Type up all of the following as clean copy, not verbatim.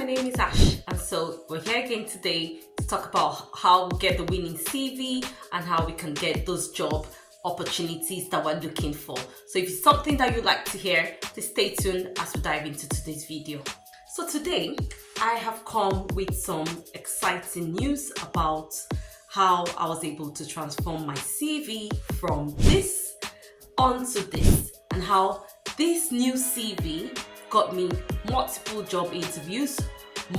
name is Ash, and so we're here again today to talk about how we get the winning CV and how we can get those job opportunities that we're looking for. So if it's something that you'd like to hear, please stay tuned as we dive into today's video. So today, I have come with some exciting news about how I was able to transform my CV from this onto this, and how this new CV got me multiple job interviews,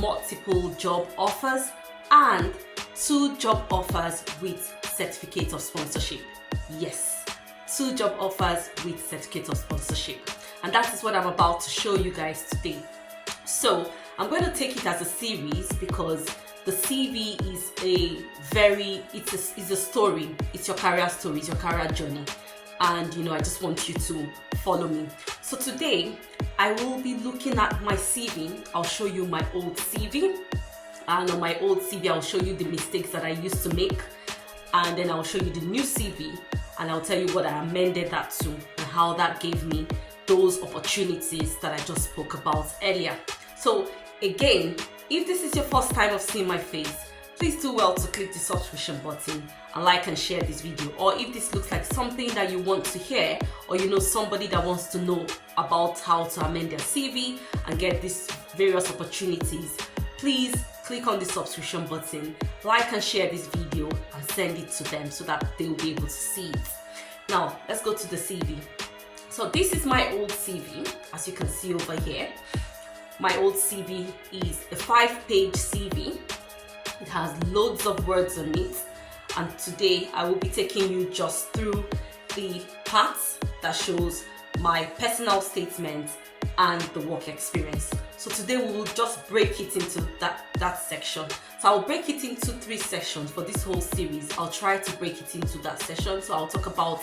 multiple job offers, and 2 job offers with certificate of sponsorship. Yes, 2 job offers with certificate of sponsorship. And that is what I'm about to show you guys today. So I'm going to take it as a series because the CV is it's a story. It's your career story, it's your career journey. And I just want you to follow me. So today I will be looking at my CV. I'll show you my old CV, and on my old CV I'll show you the mistakes that I used to make, and then I'll show you the new CV and I'll tell you what I amended that to and how that gave me those opportunities that I just spoke about earlier. So again, if this is your first time of seeing my face, please do well to click the subscription button and like and share this video. Or if this looks like something that you want to hear, or you know somebody that wants to know about how to amend their CV and get these various opportunities, please click on the subscription button, like and share this video, and send it to them so that they will be able to see it. Now, let's go to the CV. So this is my old CV, as you can see over here. My old CV is a 5-page CV. It has loads of words on it, and today I will be taking you just through the parts that shows my personal statement and the work experience. So today we will just break it into that section. So I'll break it into 3 sections for this whole series. I'll try to break it into that session. So I'll talk about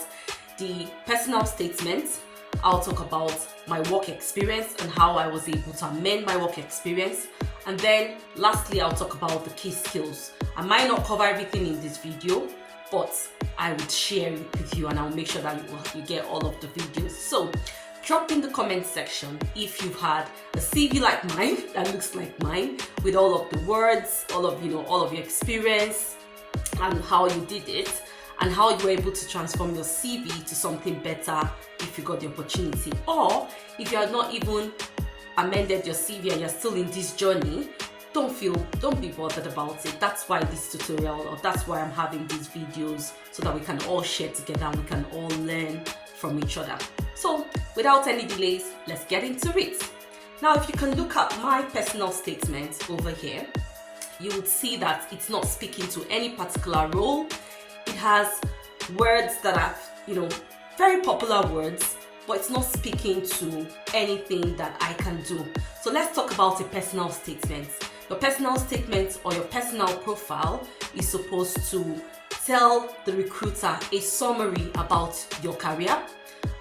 the personal statement, I'll talk about my work experience and how I was able to amend my work experience, and then lastly I'll talk about the key skills. I might not cover everything in this video, but I would share it with you and I'll make sure that you get all of the videos. So drop in the comment section if you've had a CV like mine, that looks like mine, with all of the words, all of your experience and how you did it, and how you were able to transform your CV to something better if you got the opportunity. Or if you have not even amended your CV and you're still in this journey, don't be bothered about it. That's why this tutorial, or that's why I'm having these videos, so that we can all share together and we can all learn from each other. So without any delays, let's get into it. Now, if you can look at my personal statement over here, you would see that it's not speaking to any particular role. It has words that are, very popular words, but it's not speaking to anything that I can do. So let's talk about a personal statement. Your personal statement or your personal profile is supposed to tell the recruiter a summary about your career,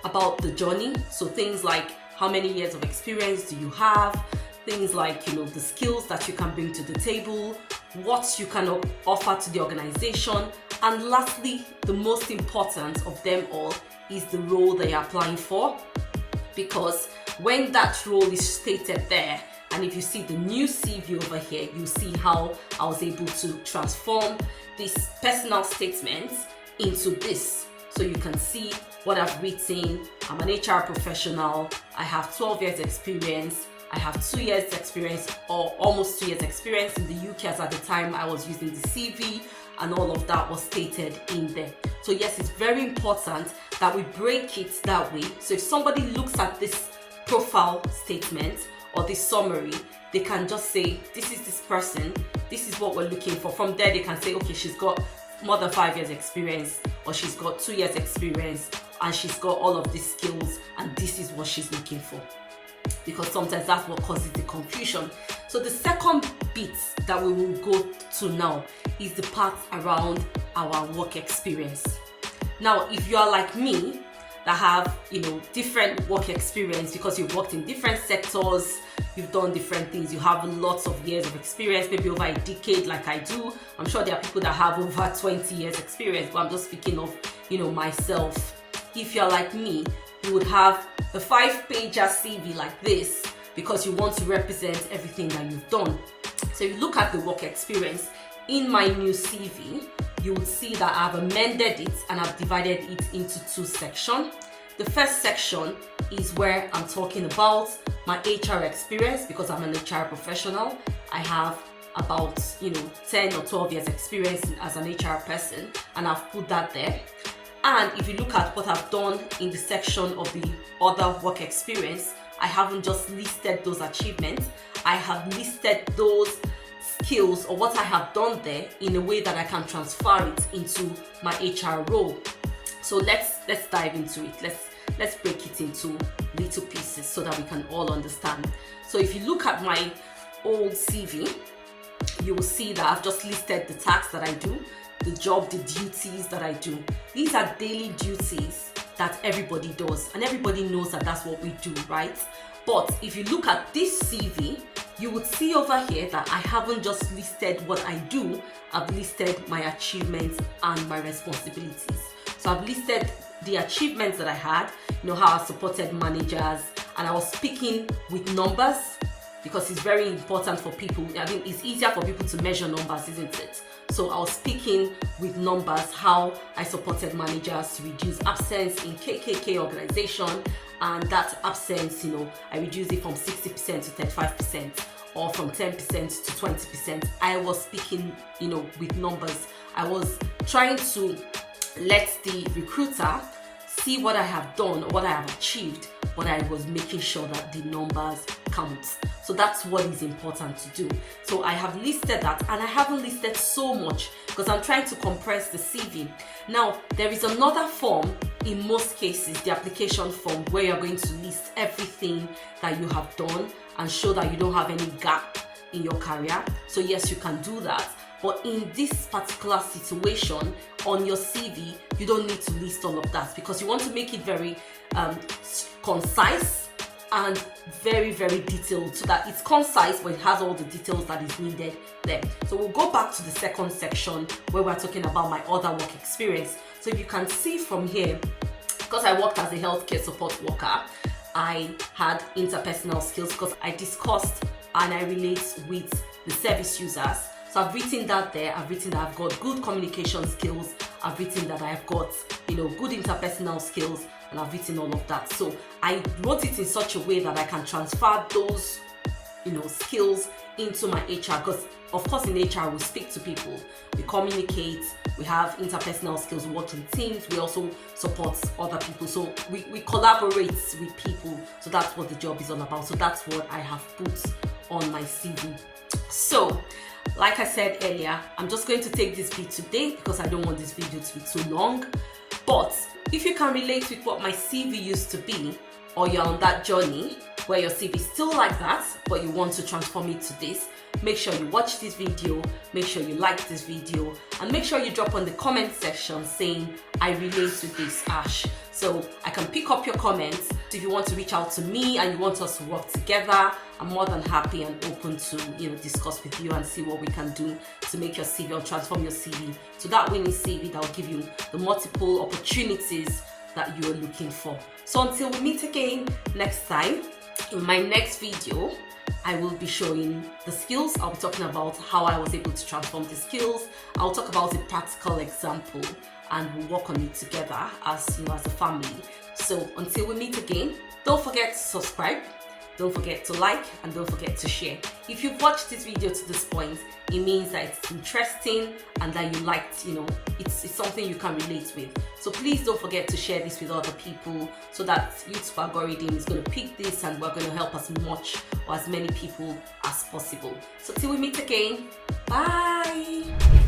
about the journey. So things like how many years of experience do you have, things like, the skills that you can bring to the table, what you can offer to the organization, and lastly, the most important of them all is the role that you're applying for. Because when that role is stated there, and if you see the new CV over here, you see how I was able to transform this personal statement into this. So you can see what I've written. I'm an HR professional. I have 12 years experience. I have 2 years experience, or almost 2 years experience in the UK, as at the time I was using the CV, and all of that was stated in there. So yes, it's very important that we break it that way. So if somebody looks at this profile statement or this summary, they can just say, this is this person, this is what we're looking for. From there, they can say, okay, she's got more than 5 years experience, or she's got 2 years experience, and she's got all of these skills, and this is what she's looking for. Because sometimes that's what causes the confusion. So the second bit that we will go to now is the part around our work experience. Now, if you are like me, that have different work experience, because you've worked in different sectors, you've done different things, you have lots of years of experience, maybe over a decade like I do. I'm sure there are people that have over 20 years experience, but I'm just speaking of myself. If you're like me, you would have a 5-pager CV like this, because you want to represent everything that you've done. So you look at the work experience in my new CV, you will see that I've amended it and I've divided it into 2 sections. The first section is where I'm talking about my HR experience, because I'm an HR professional. I have about 10 or 12 years experience as an HR person, and I've put that there. And if you look at what I've done in the section of the other work experience, I haven't just listed those achievements, I have listed those skills or what I have done there in a way that I can transfer it into my HR role. So let's dive into it. Let's break it into little pieces so that we can all understand. So if you look at my old CV, you will see that I've just listed the tasks that I do, the job, the duties that I do. These are daily duties that everybody does, and everybody knows that that's what we do, right? But if you look at this CV, you would see over here that I haven't just listed what I do, I've listed my achievements and my responsibilities. So I've listed the achievements that I had, how I supported managers, and I was speaking with numbers, because it's very important for people. I mean, it's easier for people to measure numbers, isn't it? So I was speaking with numbers, how I supported managers to reduce absence in KKK organization, and that absence, I reduced it from 60% to 35%, or from 10% to 20%. I was speaking, with numbers. I was trying to let the recruiter see what I have done, what I have achieved, but I was making sure that the numbers count. So that's what is important to do. So I have listed that, and I haven't listed so much because I'm trying to compress the CV. Now, there is another form in most cases, the application form, where you're going to list everything that you have done and show that you don't have any gap in your career. So yes, you can do that. But in this particular situation, on your CV, you don't need to list all of that, because you want to make it very concise and very, very detailed, so that it's concise but it has all the details that is needed there. So we'll go back to the second section where we're talking about my other work experience. So if you can see from here, because I worked as a healthcare support worker, I had interpersonal skills because I discussed and I relate with the service users. So I've written that there. I've written that I've got good communication skills. I've written that I've got, good interpersonal skills, and I've written all of that. So I wrote it in such a way that I can transfer those, skills into my HR, because of course in HR we speak to people, we communicate, we have interpersonal skills, we work in teams, we also support other people. So we collaborate with people. So that's what the job is all about. So that's what I have put on my CV. So, like I said earlier, I'm just going to take this bit today because I don't want this video to be too long. But if you can relate with what my CV used to be, or you're on that journey where your CV is still like that, but you want to transform it to this, make sure you watch this video, make sure you like this video, and make sure you drop on the comment section saying, I relate to this, Ash. So I can pick up your comments. If you want to reach out to me and you want us to work together, I'm more than happy and open to discuss with you and see what we can do to make your CV or transform your CV to that winning CV that will give you the multiple opportunities that you are looking for. So until we meet again next time, in my next video, I will be showing the skills. I'll be talking about how I was able to transform the skills. I'll talk about a practical example and we'll work on it together as a family. So until we meet again, don't forget to subscribe, don't forget to like, and don't forget to share. If you've watched this video to this point, it means that it's interesting and that you liked, it's something you can relate with. So please don't forget to share this with other people so that YouTube algorithm is going to pick this and we're going to help as much or as many people as possible. So till we meet again, bye.